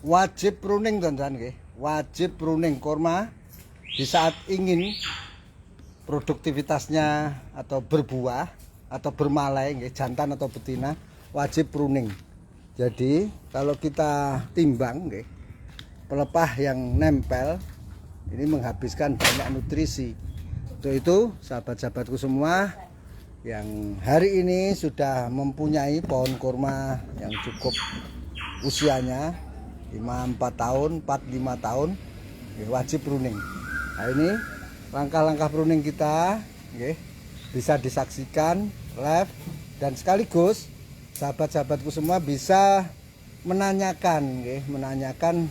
wajib pruning teman-teman nggih. Wajib pruning kurma di saat ingin produktivitasnya atau berbuah atau bermalai nggih, jantan atau betina wajib pruning. Jadi kalau kita timbang nggih, pelepah yang nempel ini menghabiskan banyak nutrisi. Untuk itu sahabat-sahabatku semua yang hari ini sudah mempunyai pohon kurma yang cukup usianya 4 tahun, 4-5 tahun, wajib pruning. Nah ini langkah-langkah pruning kita bisa disaksikan live dan sekaligus sahabat-sahabatku semua bisa menanyakan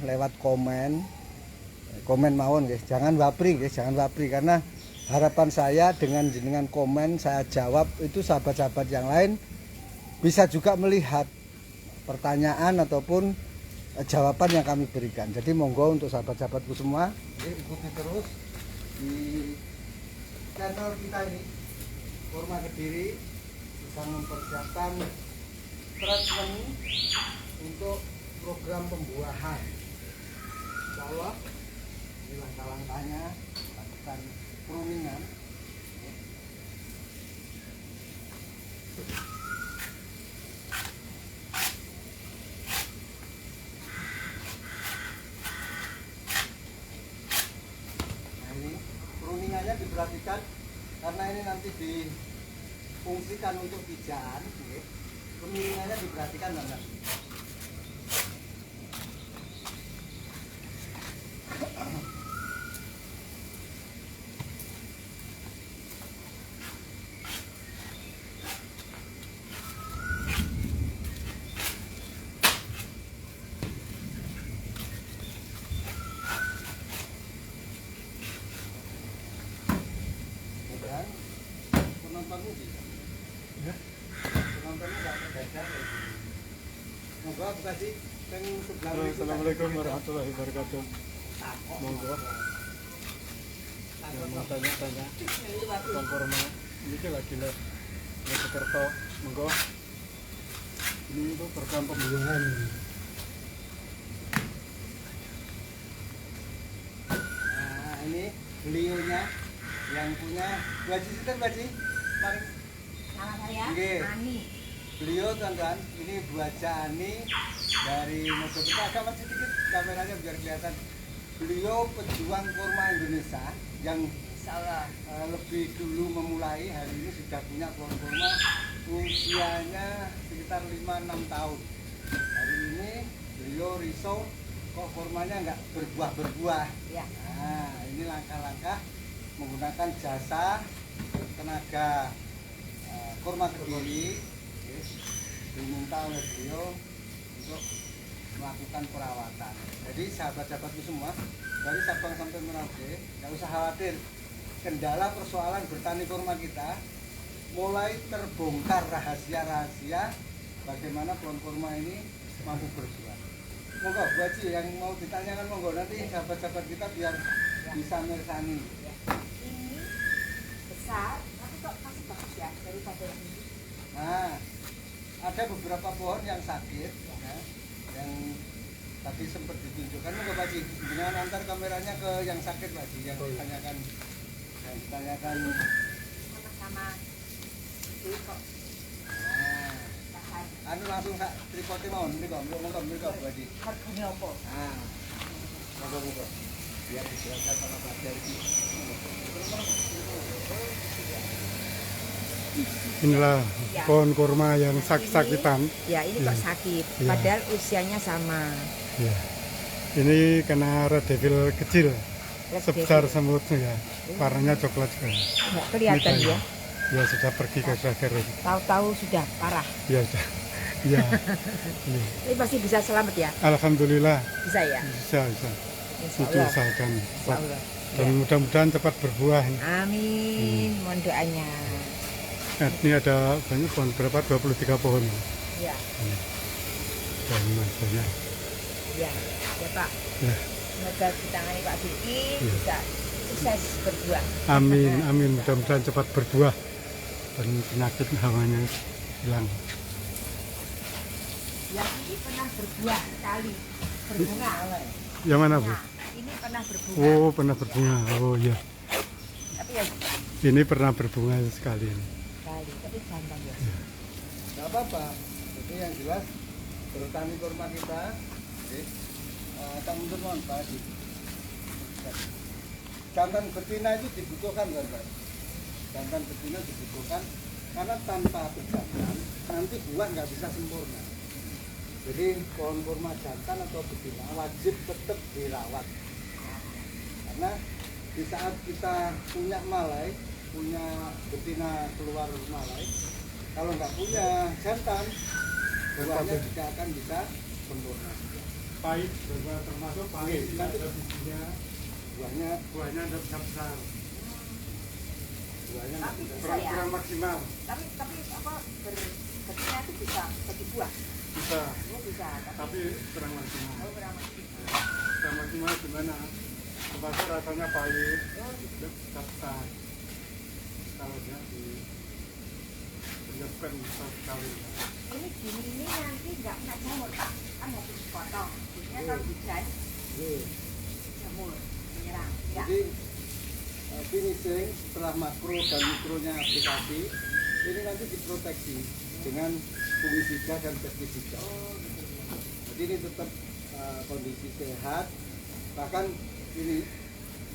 lewat komen mawon jangan wapri karena harapan saya dengan jenengan komen saya jawab itu sahabat-sahabat yang lain bisa juga melihat pertanyaan ataupun jawaban yang kami berikan. Jadi monggo untuk sahabat-sahabatku semua ikuti terus di channel kita ini Kurma Kediri bisa mempersiapkan treatment untuk program pembuahan. Insya Allah ini langkah-langkahnya lakukan pruningan. Nah ini pruningannya diperhatikan karena ini nanti difungsikan untuk pijaan. Pruningannya diperhatikan banget. Penontonnya bisa. Penontonnya nggak terbaca. Monggo buka sih yang sebelah. Assalamualaikum warahmatullahi wabarakatuh. Monggo. Yang mau tanya-tanya tentang kurma ini lagi live di Sekerto. Monggo. Ini untuk program pembuahan. Nah ini beliaunya yang punya Baji Sinten Baji paling Nama saya Ani. Beliau teman-teman ini Bu Haja Ani dari Mojokerto. Agak maju sedikit kameranya biar kelihatan. Beliau pejuang kurma Indonesia yang Insyaallah lebih dulu memulai, hari ini sudah punya pohon kurma usianya sekitar 5-6 tahun. Hari ini beliau risau kok kurmanya nggak berbuah-berbuah ya. Nah ini langkah-langkah menggunakan jasa tenaga Kurma Kediri diminta oleh beliau untuk melakukan perawatan. Jadi sahabat-sahabatku semua dari Sabang sampai Merauke nggak usah khawatir, kendala persoalan bertani kurma kita mulai terbongkar rahasia-rahasia bagaimana pohon kurma ini mampu berbuah. Monggo Bu Haji yang mau ditanyakan monggo, nanti sahabat-sahabat kita biar bisa meresani. Ini besar tapi kok masih bagus ya daripada yang ini. Nah, ada beberapa pohon yang sakit ya, yang tadi sempat ditunjukkan. Monggo Pak Haji, dengan antar kameranya ke yang sakit Pak Haji, yang ditanyakan Sama-sama ini kok nah, tahan. anu langsung sak tripote mawon niku monggo Bu Haji. Harganya apa? Nah, monggo biar dijelaskan sama Pak Haji. Inilah Ya. pohon kurma yang sakit-sakitan. Ya ini kok sakit Ya. padahal usianya sama. Ya. Ini kena red devil kecil sebesar semut ya. Warnanya coklat juga. Nggak kelihatan Ini ya. Ya sudah pergi ke Sragen. Tahu-tahu sudah parah. Ya sudah. Ya. Ini. Tapi pasti bisa selamat ya. Alhamdulillah Bisa ya. bisa. Insya Itu Allah. usahakan. Insya Allah. Dan mudah-mudahan cepat berbuah. Amin. Mohon doanya. Nah, ini ada banyak pohon, berapa? 23 pohon. Ya. Dan banyak. Ya. Ya Pak. Ya. Semoga ditangani Pak Diki Ya. bisa sukses berbuah. Amin, amin. Mudah-mudahan cepat berbuah dan penyakit hawanya hilang. Yang ini pernah berbuah sekali. berbunga. Yang mana Bu? Nah, ini pernah berbunga. Oh pernah berbunga. Oh iya. Tapi ya Ini pernah berbunga sekali. sekali, tapi jantan ya. Nggak apa-apa. Jadi yang jelas bertani kurma kita, tak mundur mohon Pak Haji. Jantan betina itu dibutuhkan kan Pak? Jantan betina dibutuhkan karena tanpa pejantan nanti buah nggak bisa sempurna. Jadi pohon kurma jantan atau betina wajib tetap dirawat. Karena di saat kita punya malai, punya betina keluar malai, kalau nggak punya jantan, buahnya tidak akan bisa sempurna. Pahit, termasuk pahit. Nanti Ada bijinya, buahnya ada besar-besar. buahnya Tapi nggak bisa ya. Kurang maksimal. Tapi apa betina itu bisa jadi buah. Bisa, Oh bisa. tapi kurang maksimal. Oh berapa? Kurang maksimal gimana? Termasuk rasanya pahit, Oh gitu. besar. Kalau dia dibentukkan besar sekali. Ini gini ini nanti nggak kena jamur Pak. Kan habis dipotong. Biasanya kalau hujan Iya. jamur menyerang. Ya. Jadi finishing setelah makro dan mikronya aplikasi ini nanti diproteksi dengan fungisida dan pestisida. Oh gitu. Jadi ini tetap kondisi sehat. Bahkan ini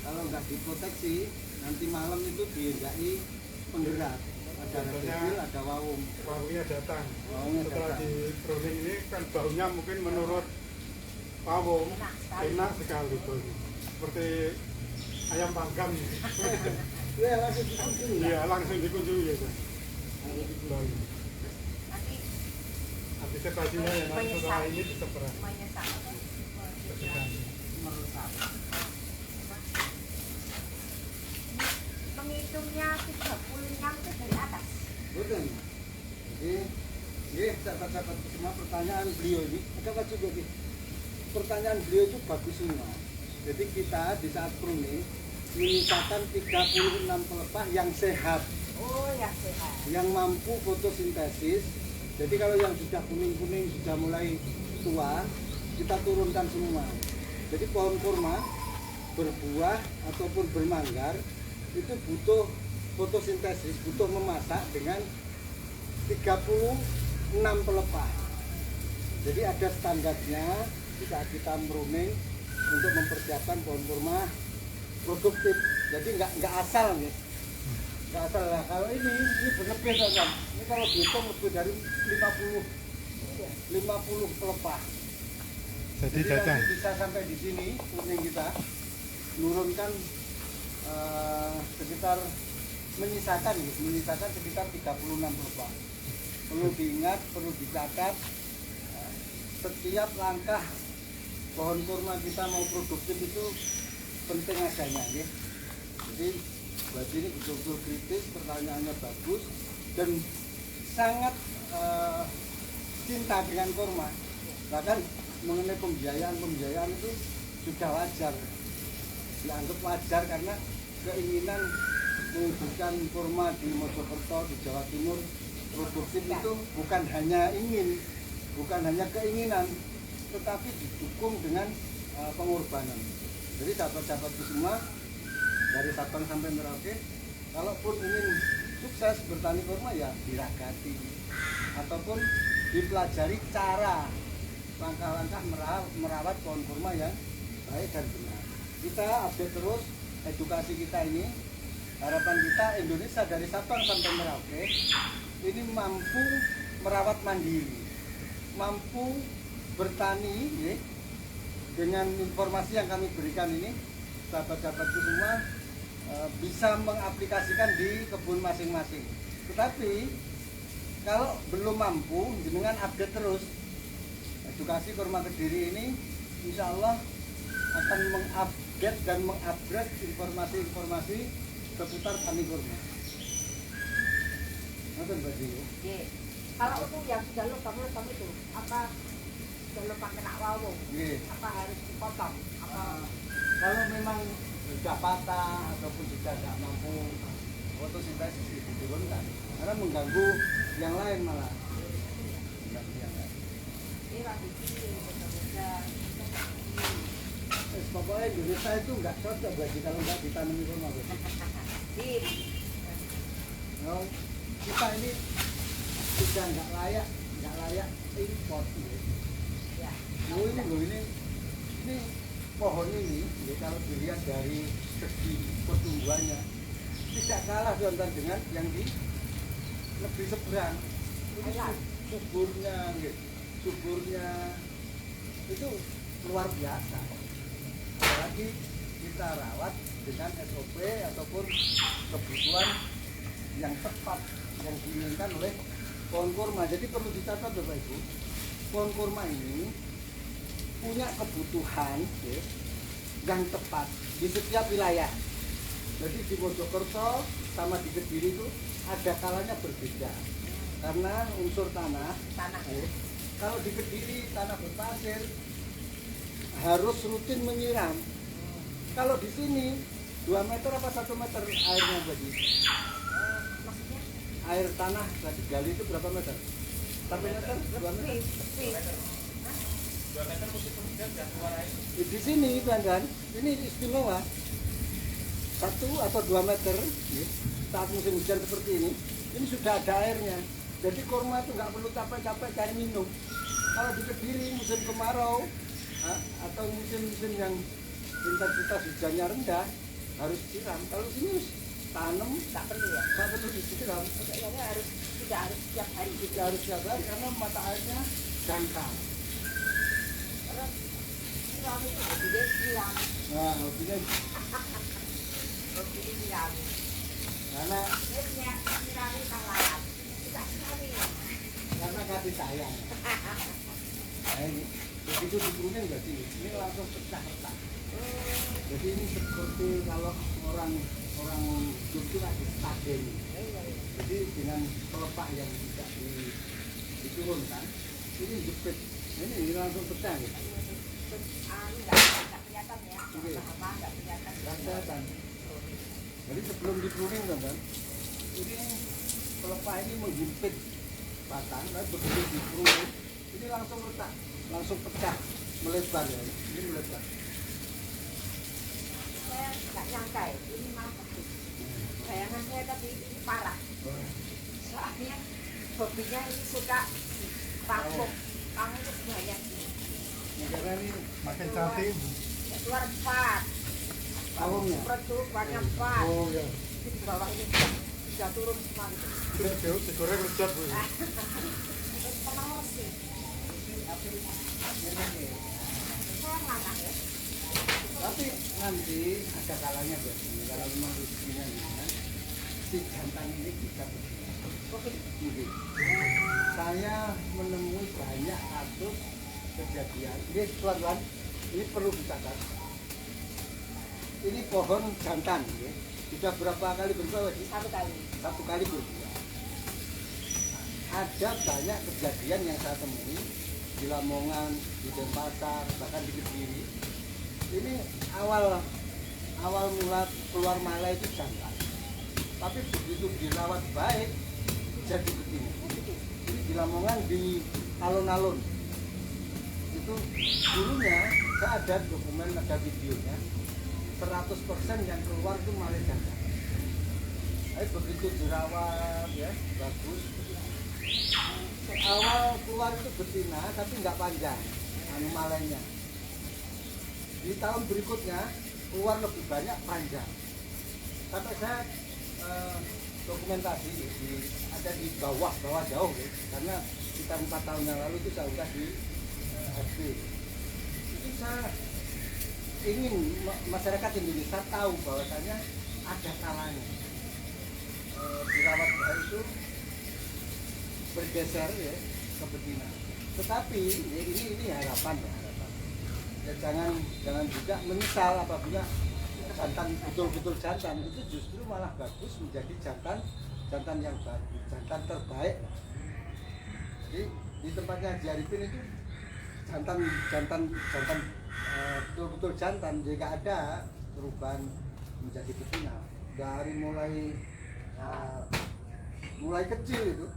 kalau nggak diproteksi nanti malam itu diindai penggerak. Ada reptil, ada wawung. Baunya datang. Wawungnya Setelah datang. di browning ini kan baunya mungkin menurut pawung Enak sekali. enak sekali baunya. Seperti ayam panggang. Ya langsung dikunjungi. Iya langsung dikunjungi ya. Kan? Baunya. Nanti Antisipasinya ya nanti setelah ini diseberang. menyesal. Merusak. Menghitungnya 36 itu dari atas. Betul. Jadi sahabat-sahabat semua pertanyaan beliau ini, ada juga nih. Pertanyaan beliau itu bagus semua. Jadi kita di saat pruning menyisakan 36 pelepah yang sehat, Oh ya sehat. yang mampu fotosintesis. Jadi kalau yang sudah kuning-kuning sudah mulai tua, kita turunkan semua. Jadi pohon kurma berbuah ataupun bermanggar itu butuh fotosintesis, butuh memasak dengan 36 pelepah. Jadi ada standarnya saat kita pruning untuk mempersiapkan pohon kurma produktif. Jadi nggak asal nih, nggak asal lah. Kalau ini berlebih kan, ini kalau dihitung lebih dari 50 pelepah. Jadi Jadi datang. nanti bisa sampai di sini kuning kita menurunkan sekitar menyisakan sekitar 36 pelepah. Perlu diingat, perlu dicatat setiap langkah pohon kurma kita mau produktif itu penting adanya ya. Jadi buat ini betul-betul kritis, pertanyaannya bagus dan sangat cinta dengan kurma. Bahkan mengenai pembiayaan itu sudah wajar, dianggap wajar karena keinginan mewujudkan kurma di Mojokerto, di Jawa Timur produktif itu bukan hanya keinginan, tetapi didukung dengan pengorbanan. Jadi sahabat-sahabatku semua dari Sabang sampai Merauke, kalaupun ingin sukses bertani kurma ya diragati ataupun dipelajari cara langkah-langkah merawat pohon kurma yang baik dan benar. Kita update terus edukasi kita ini. Harapan kita Indonesia dari Sabang sampai Merauke ini mampu merawat mandiri, mampu bertani ya, dengan informasi yang kami berikan ini. Sahabat-sahabatku semua bisa mengaplikasikan di kebun masing-masing. Tetapi kalau belum mampu, dengan update terus. Edukasi Kurma Kediri ini insya Allah akan mengupdate dan mengupgrade informasi-informasi seputar tani kurma. Nonton Mbak Jiwo. Oke. Kalau untuk yang sudah lubang itu, apa sudah lubang kena wawung, Nggih. apa harus dipotong? Apa Kalau memang sudah patah ataupun sudah tidak mampu fotosintesis diturunkan karena mengganggu yang lain malah. Mengganggu yang lain. ini lagi betul-betul Pokoknya Indonesia itu nggak cocok bagi kalau nggak ditanami kurma. Bos. Sip. Nah, kita ini sudah nggak layak import. Ya. Oh ini loh ini pohon ini ya, kalau dilihat dari segi pertumbuhannya tidak kalah Jontan dengan yang di negeri seberang. Ini suburnya itu luar biasa. Apalagi kita rawat dengan SOP ataupun kebutuhan yang tepat yang diinginkan oleh pohon kurma. Jadi perlu dicatat Bapak Ibu, pohon kurma ini punya kebutuhan ya, yang tepat di setiap wilayah. Jadi di Mojokerto sama di Kediri itu ada kalanya berbeda karena unsur tanah. Ya. Kalau di Kediri tanah berpasir harus rutin menyiram. Kalau di sini 2 meter apa 1 meter airnya tadi? Maksudnya? Air tanah tadi gali itu berapa meter? 1 meter? 2 meter? 2 meter musim penghujan dan keluar air. Di sini kan, ini istimewa 1 atau 2 meter ya, saat musim hujan seperti ini sudah ada airnya. Jadi kurma itu nggak perlu capek-capek cari minum. Kalau di Kediri musim kemarau atau musim-musim yang intensitas hujannya rendah harus siram. Kalau sini tanam Tak perlu ya. nggak perlu disiram. Kayaknya tidak harus setiap hari. Tidak harus siap karena mata airnya dangkal. Terus siram itu hobinya siram. Nah, hobinya Hobinya siram. karena Biasanya siram itu lalat. Tidak siram ya. karena kasih sayang. Nah, ini begitu diturunin berarti ini langsung pecah-pecah. Jadi ini seperti kalau orang Jogja lagi stagen. Jadi dengan pelepah yang tidak diturunkan, ini jepit. Ini langsung pecah gitu. Nggak kelihatan ya. Apa nggak kelihatan. Kelihatan. Jadi sebelum diturunin kan, ini pelepah ini menghimpit batang, lalu begitu diturunin, ini langsung retak, langsung pecah, melebar ya. Ini melebar. Saya nggak nyangka ya, ini malah bagus. Bayangan saya tadi ini parah. Soalnya hobinya ini suka takut. Kamu itu banyak ini. Karena ini Makin cantik. Keluar 4. tahunnya. Perut tuh banyak 4. Oh ya. Di bawah ini sudah turun semua gitu. Jauh digoreng lezat Bu. Terus pengawas sih. Saya mana ya? Tapi nanti ada kalanya berarti kalau memang rezekinya gitu, si jantan ini bisa berguna. Mungkin. Saya menemui banyak kasus kejadian. Ini tuan-tuan, ini perlu dicatat. Ini pohon jantan, ya. Sudah berapa kali berbuah? 1 kali. 1 kali berbuah. Ada banyak kejadian yang saya temui di Lamongan, di Denpasar, bahkan di Kediri. Ini awal mula keluar mala itu jantan, tapi begitu dirawat baik jadi begini. Ini di Lamongan di alun-alun itu dulunya saya ada dokumen, ada videonya 100% yang keluar itu malah jantan. Tapi begitu dirawat ya bagus. Awal keluar itu betina tapi nggak panjang malainya. Di tahun berikutnya keluar lebih banyak panjang. Sampai saya dokumentasi ada di bawah jauh ya, karena sekitar 4 tahun yang lalu itu saya udah di FB. Itu saya ingin masyarakat Indonesia tahu bahwasanya ada kalanya dirawat baik itu bergeser ya ke betina. Tetapi ya, ini harapan ya. Ya, jangan juga menyesal apabila jantan betul-betul jantan itu justru malah bagus menjadi jantan yang bagus, jantan terbaik. Jadi di tempatnya Haji Arifin itu jantan betul-betul jantan, jika ada perubahan menjadi betina dari mulai kecil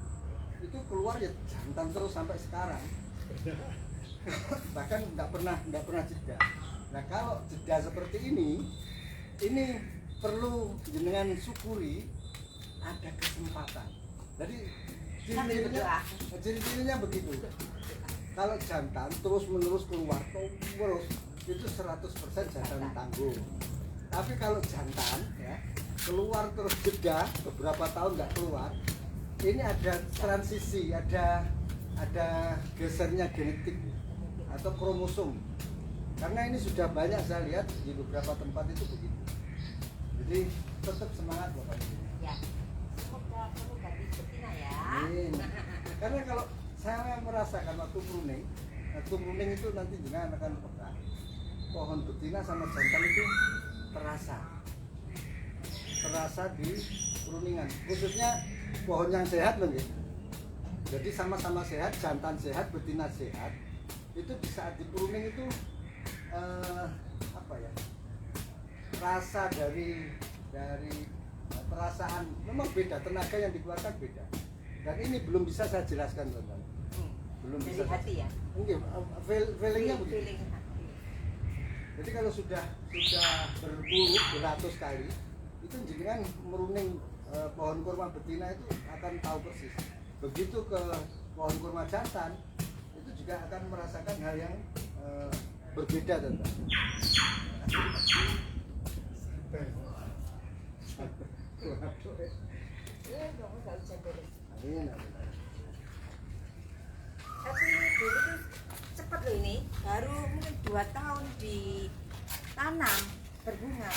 itu keluar ya jantan terus sampai sekarang. Bahkan nggak pernah jeda. Nah kalau jeda seperti ini perlu jenengan syukuri ada kesempatan. Jadi Sambil berdoa. ciri-cirinya begitu. Kalau jantan terus menerus keluar terus itu 100% jantan tangguh. Tapi kalau jantan ya keluar terus jeda beberapa tahun nggak keluar, ini ada transisi, ada gesernya genetik atau kromosom. Karena ini sudah banyak saya lihat di beberapa tempat itu begitu. Jadi tetap semangat Bapak Ibu. Ya. Semoga kamu ganti betina ya. Amin. Karena kalau saya merasakan waktu pruning itu nanti juga akan pegang pohon betina sama jantan itu terasa di pruningan, khususnya pohon yang sehat loh ya. Jadi sama-sama sehat, jantan sehat, betina sehat. Itu di saat di pruning itu rasa dari perasaan memang beda, tenaga yang dikeluarkan beda. Dan ini belum bisa saya jelaskan teman-teman. Belum Dari bisa. hati ya. Mungkin feelingnya begitu. Feeling hati. Jadi kalau sudah beratus kali itu jenengan meruning pohon kurma betina itu akan tahu persis. Begitu ke pohon kurma jantan itu juga akan merasakan hal yang berbeda teman. Kamu gak bisa beres. Amin. Tapi dulu tuh cepet loh ini, baru mungkin 2 tahun ditanam berbunga.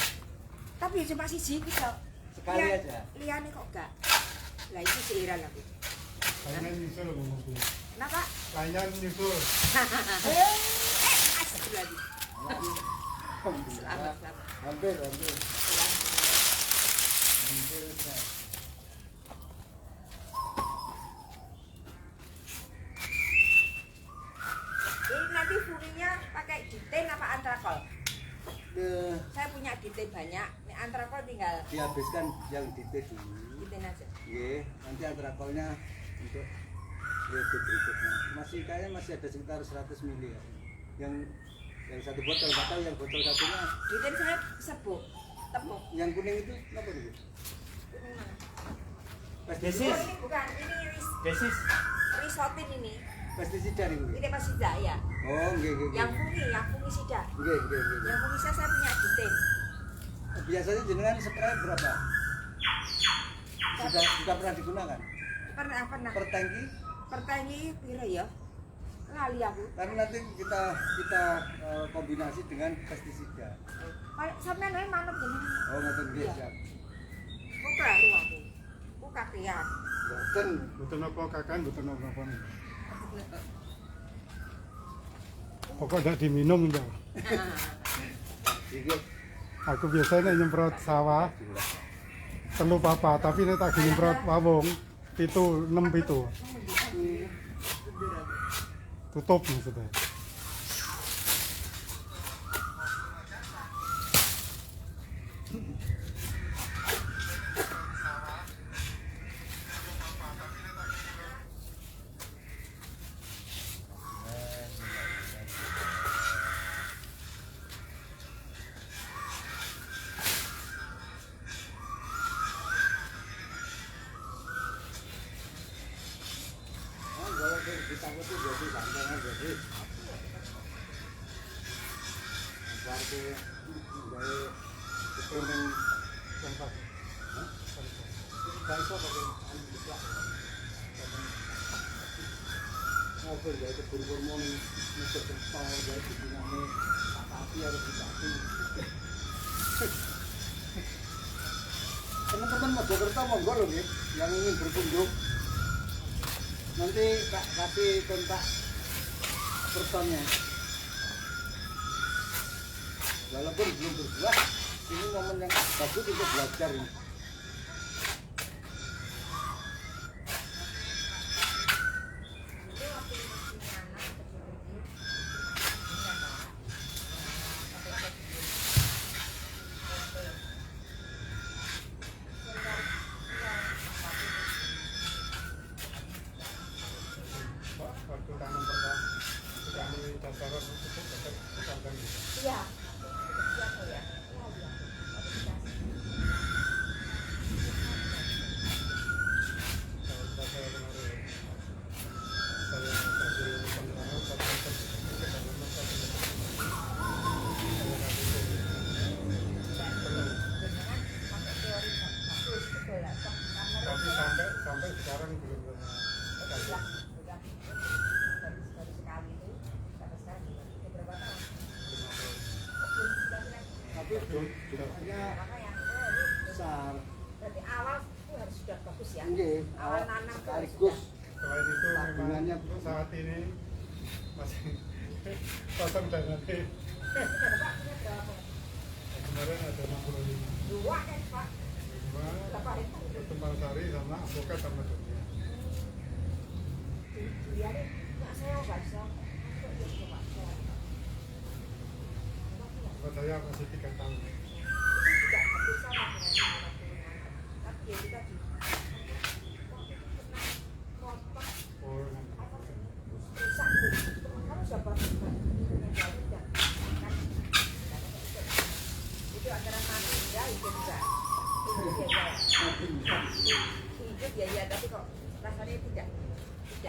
Tapi ya cuma siji gitu. Sekali aja. Liane kok gak. Lah itu seiran aku. Kayaknya nyusul ngomongku. Kenapa? Kayaknya nyusul. Asik lagi. Selamat. Hampir. Ini nanti furinya pakai diten apa antrakol? Saya punya diten banyak. Ini antrakol tinggal Dihabiskan yang dite dulu. diten aja. Iya, nanti antrakolnya untuk periode berikutnya. Masih ada sekitar 100 ml ya. Yang satu botol, nggak tahu yang botol satunya. Diten saya sebuk, tepuk. Yang kuning itu apa nih? Ini mana? Desis. Oh, ini bukan, ini Desis. risotin ini. Pestisida nih. Ini pestisida ya. Oh, nggih. Yang fungisida. Nggih. Yang fungisida saya punya diten. Biasanya jenengan spray berapa? Sudah pernah digunakan? Pernah. Per tangki? Pertanyaan pira ya? Lali aku. Karena nanti kita kombinasi dengan pestisida. Kalau sampean wae manut jenengan. Oh, ngoten nggih, Iya. siap. Kok kelaru aku. Kok kakean. Boten. Betul apa kakan, betul apa nih. Pokok tidak diminum ya. Iki Aku biasanya nyemprot sawah, telu papa, tapi ini tak nyemprot wawong, 6 pitu. Tutup maksudnya. ditangkap itu jadi santangan jadi berarti dari kepenting tempat kan so pakai anu diplak ngobrol dari kebun-kebun mau nutup tempal dari kebunane api harus dibatu teman-teman Mojokerto monggo loh nih yang ingin berkunjung nanti Kak kasih kontak personnya walaupun belum berbuah ini momen yang bagus untuk belajar ini. Waktu tanam pertama, kami dasar itu Iya. Jumlahnya Makanya ini besar. berarti awal itu harus sudah bagus ya. Enggak, Awal nanam itu harus sekaligus Selain itu tabungannya memang untuk saat ini masih kosong dan nanti sudah. Bapak punya berapa? kemarin ada 65 Dua kan Pak? Cuma Berapa hektar? Kembang Sari sama Avokat sama Dunia. Dia nih nggak saya nggak bisa. Kok dia coba saya? Buat saya masih 3 tahun. Itu juga hampir sama dengan tapi ya kita di waktu itu pernah potong Oh, apa sih rusak tuh kamu siapa yang dan kan itu antara mati ya itu enggak hidup ya tapi kok rasanya tidak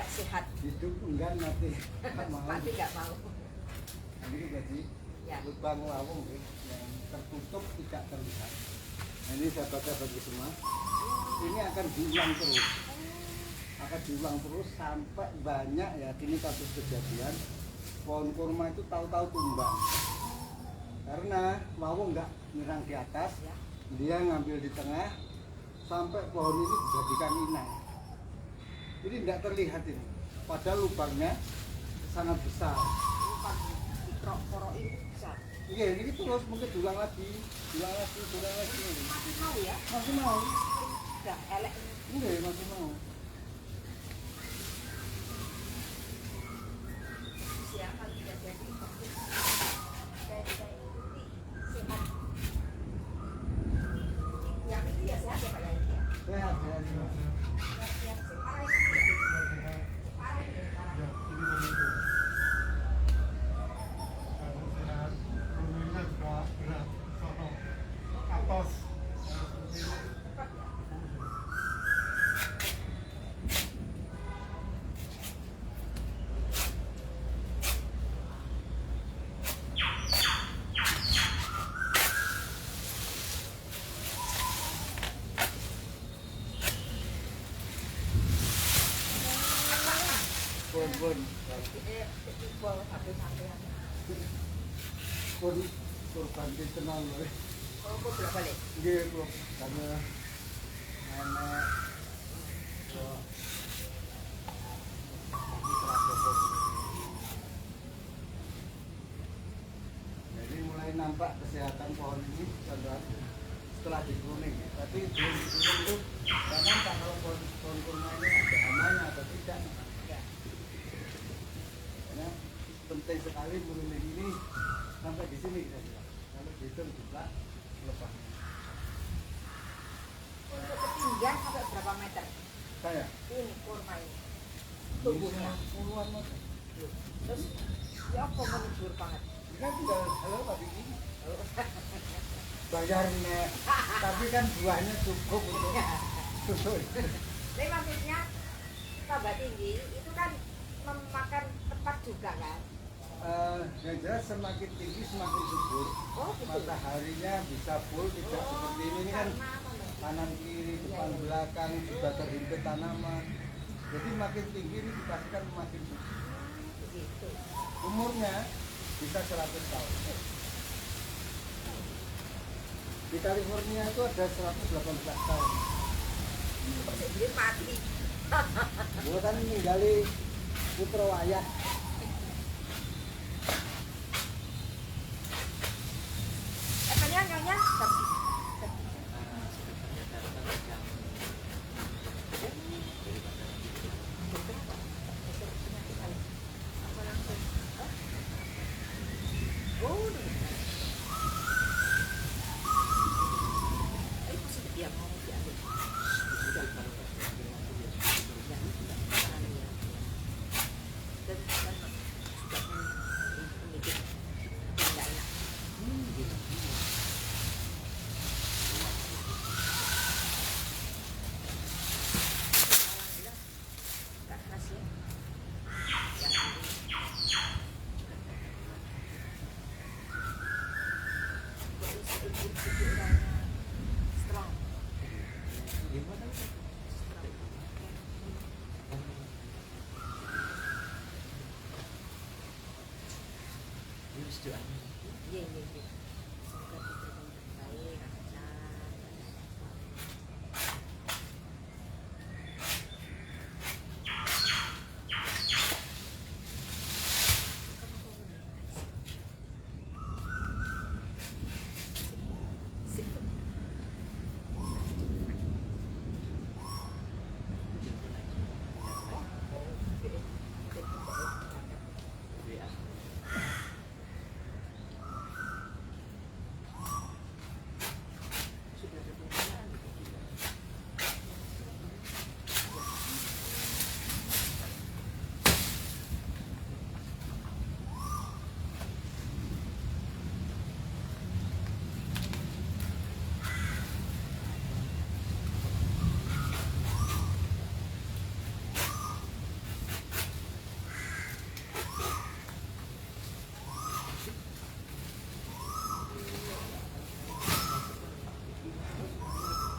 sehat hidup enggak mati. Enggak mau. mati nggak mau Ini jadi ya lubang lawung yang tertutup tidak terlihat. Nah, ini saya baca bagi semua. Ini akan diulang terus. Akan diulang terus sampai banyak ya. Ini kasus kejadian pohon kurma itu tahu-tahu tumbang. Karena lawung nggak nyerang di atas, ya dia ngambil di tengah sampai pohon ini dijadikan inang. Ini tidak terlihat ini. Padahal lubangnya sangat besar. bukan dikrok-krok itu besar Iya, ini terus mungkin diulang lagi. masih mau ya Masih mau? udah elek Enggak, masih mau. siapa tidak jadi bagus saya ikuti sehat yang itu ya sehat ya Pak ya ini ya Sehat, sehat. yang separah itu ya separah itu ya separah Ya, ini begitu. Karena sehat, rumahnya juga berat. Sono, atas. Seperti ini. cepat ya Pun Iqbal sampai-sampai pun kurban tenang loh. oh kok bolak balik Nggih, kok karena nenek kok ini terapokok. Jadi mulai nampak kesehatan pohon ini setelah dipruning. Tapi belum dipruning itu nggak nampak kalau pohon kurma ini ada hamanya atau tidak. ya Karena penting sekali pruning ini sampai di sini kita bilang. Kalau dihitung jumlah lepas. untuk ketinggian sampai berapa meter Saya ini kurma ini tumbuhnya puluhan meter. terus ya apa menubur banget Kan tinggal halo Pak Diki. Bayar nek, tapi kan buahnya cukup untuk tapi maksudnya tambah tinggi itu kan memakan tempat juga kan yang jelas semakin tinggi semakin subur. oh gitu Mataharinya bisa full, tidak seperti ini kan kanan kiri depan belakang juga terhimpit tanaman. Jadi makin tinggi ini dipastikan makin subur. begitu Umurnya bisa 100 tahun. Di California itu ada 118 tahun. jadi mati Buatan ninggali putra wayah. katanya nyonya oh itu sih dia mau diambil dan sudah memikir tidak enak alhamdulillah nggak keras ya jangan itu orangnya strong Gimana? strong iya iya iya semoga diterima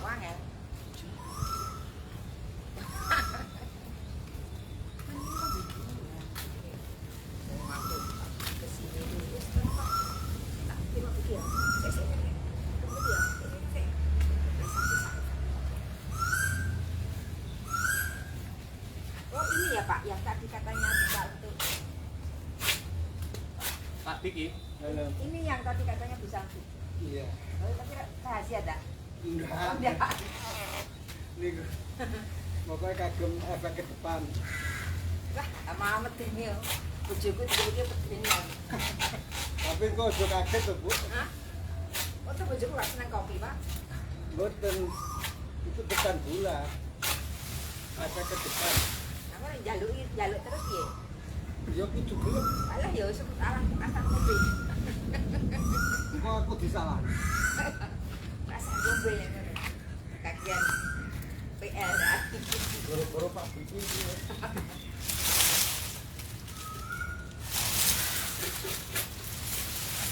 Wangel. Oh ini ya Pak, yang tadi katanya bisa untuk Pak Diki, Halo. ini yang tadi katanya bisa untuk. Iya. Oh, tapi rahasia dah. Enggak. Enggak. Ini pokoknya kagem efek ke depan. Wah, sama amat ini yo. Bojoku tiba-tiba pedeni. Tapi kok udah kaget tuh Bu. Hah? Oh, tuh bojoku gak seneng kopi, Pak. Mboten itu tekan gula. Efek ke depan. Aku nek jaluk terus ya. Ya kudu gelem. Alah ya sebut alah asal kopi. Engko aku disalah. Asal kopi ya ngono. Kajian PR dah. Goro-goro Pak Biki.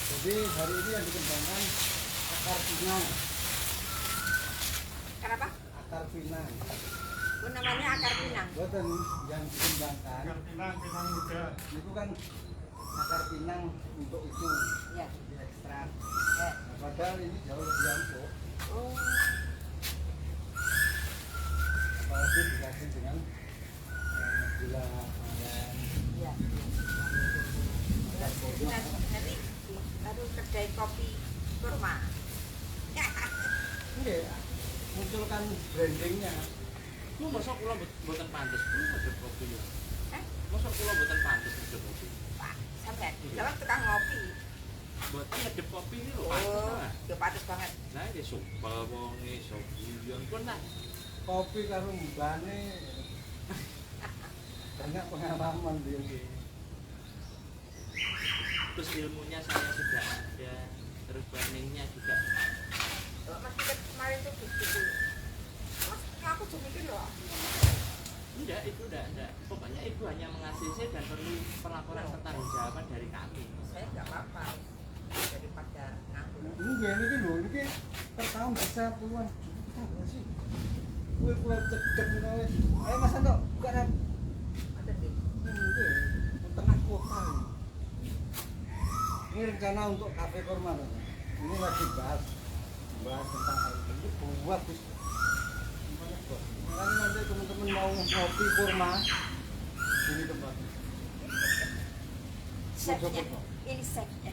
Jadi hari ini yang dikembangkan akar pinang. Kenapa? Akar pinang. Itu namanya akar pinang. Boten yang dikembangkan Pinang muda. itu kan akar pinang untuk itu Ya. diekstrak. Ya. Nah, padahal ini jauh lebih ampuh. Oh. Apalagi dikasih dengan gula aren. Iya. Akar kodok. Nanti baru kedai kopi kurma. Ini munculkan brandingnya. lu masa kula mboten pantes kuwi ngedep kopi ya. Eh? Masa kula mboten pantes ngedep kopi. Pak, sampai jalan tukang ngopi. Mboten ngedep kopi iki lho pantes Oh, lah. ya pantes banget. Lah iki supel wonge iso guyon pun lah. Kopi karo mbane banyak pengalaman dia ini. Terus ilmunya saya sudah ada, terus planningnya juga. Oh, Mas Piket kemarin tuh gitu. Mas, aku cuma mikir loh. Enggak, itu enggak. Pokoknya ibu hanya mengasihi saya dan perlu pelaporan pertanggungjawaban dari kami. Saya nggak apa-apa daripada nganggur. Enggak, ini lho, ini per tahun bisa puluhan juta nggak sih? Gue pulang cedek nih. Ayo Mas Anto, buka rap. Ada deh. Enggak, tengah kota ini. Ini rencana untuk kafe kurma loh. Ini lagi bahas tentang hal ini buat bis. Makanya nanti teman-teman mau ngopi kurma ini tempatnya. Chefnya, ini chefnya.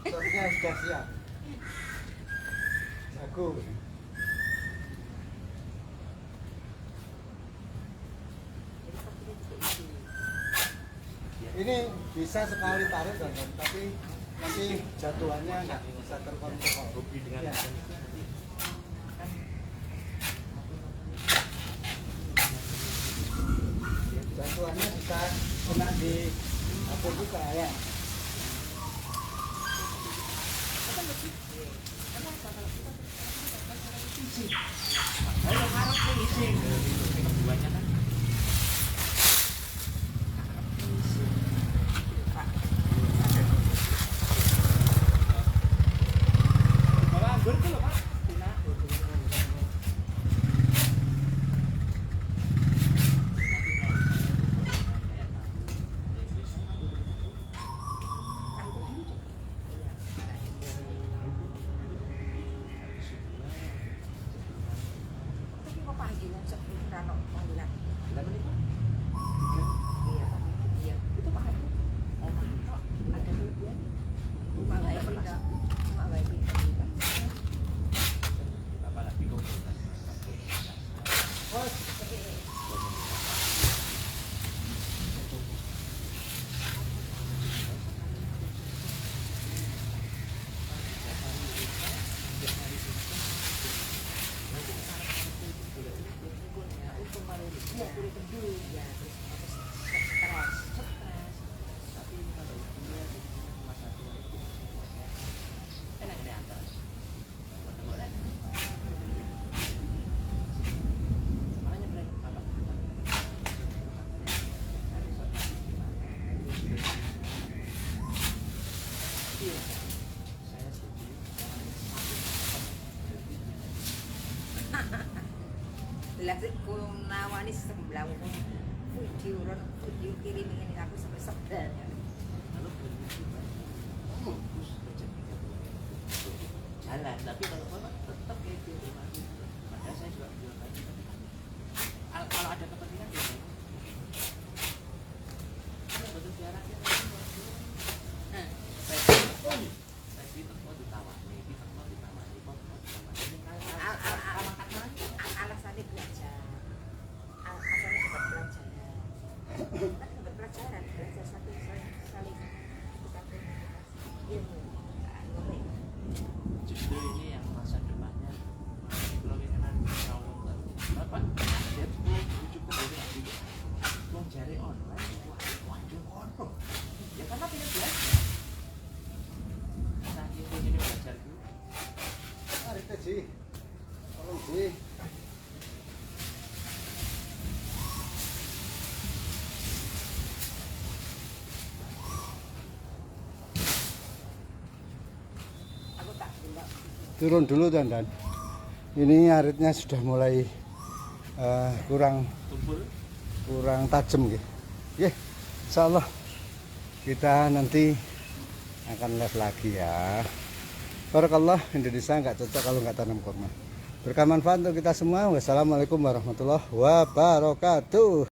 Sosnya sudah siap. Jago. Jadi kopinya juga itu. Ini bisa sekali tarik tapi nanti jatuhannya nggak bisa terkontrol. Hobi dengan Ya. Jatuhannya bisa kena di apa juga ya. Apa lebih? Kenapa kalau kita Ayo harap sih isi. Keduanya kan. Pak, Bawa anggur itu loh Pak. Tina. Lah sik nawani semblang video kirim ini aku sampai sebel. Lalu bagus rezekinya jalan, tapi kalau bapak tetap kayak gitu. Padahal saya juga bilang tadi, kalau ada kepentingan ya betul syaratnya. Nah, saya teko ditawani, Alasannya belajar. Alasannya dapat belajar. Kan dapat pelajaran, belajar satu saling kita komunikasi ilmu. Ngomong. justru ini yang masa depannya kalau kita nanti ngomong bapak ada cukup dari itu mau cari online waduh ono ya karena pengen belajar saking pengen belajar dulu Mari kita Ji. Tolong Ji. Aku tak bilang. Turun dulu dan ini aritnya sudah mulai kurang tumpul tajam gitu. Oke, insyaallah kita nanti akan live lagi ya. Barakallah, Indonesia nggak cocok kalau nggak tanam kurma. Berkah manfaat untuk kita semua. Wassalamualaikum warahmatullahi wabarakatuh.